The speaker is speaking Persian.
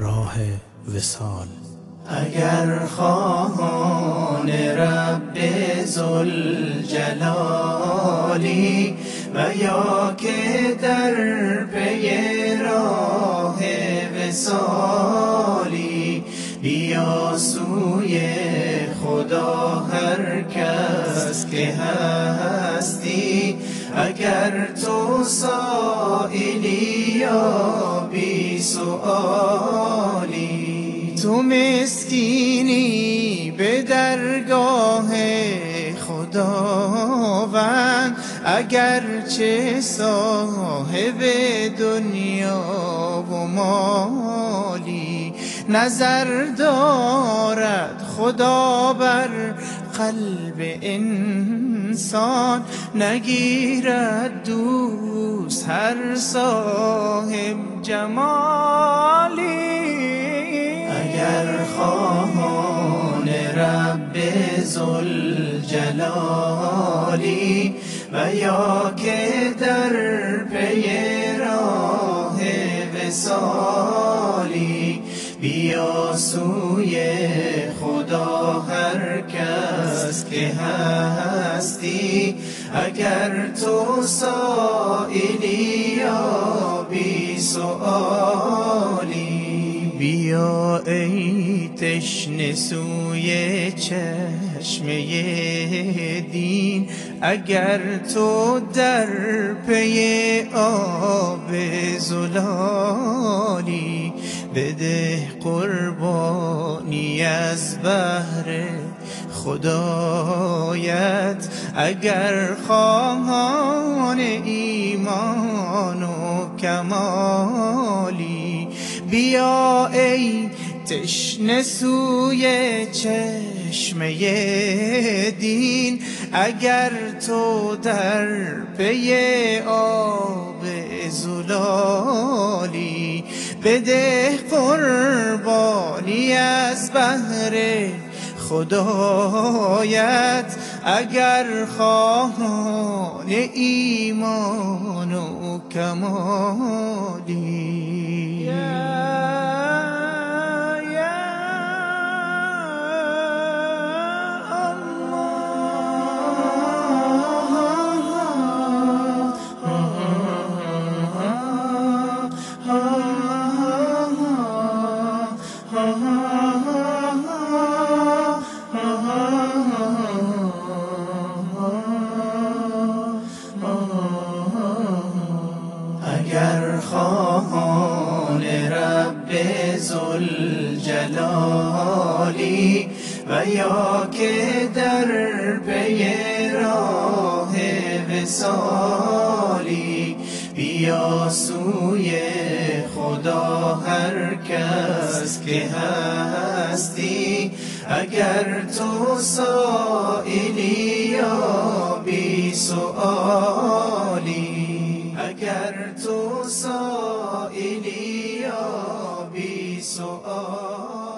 راه وصال. اگر خواهان رب ذوالجلالی و یا که در پی راه وصالی، بیا سوی خدا هر کس که هستی. اگر تو سائلی یا بی سؤالی، تو مسکینی به درگاه خداوند، اگرچه صاحب دنیا و مالی. نظر دارد خدا بر قلب انسان، نگیرد دوست هر صاحب جمالی. اگر خواهان رب ذوالجلالی و یا که در پی راه وصالی، بیا سوی خدا هر کس که هستی. اگر تو سائلی یا بی سؤالی، بیا ای تشنه سوی چشمه دین. اگر تو در پی آب زلالی، بده قربانی از بهر خدایت. اگر خواهان ایمان و کمالی، بیا ای تشنه سوی چشمه دین. اگر تو در پی آب زلالی، بده قربانی از بهر خدایت. اگر خواهان ایمان و کمالی. اگر خواهان رب ذوالجلالی و یا که در پی راه وصالی، بیا سوی خدا هر کس که هستی. اگر تو سائلی یا بی سؤالی، اگر تو سائلی یا بی سؤالی.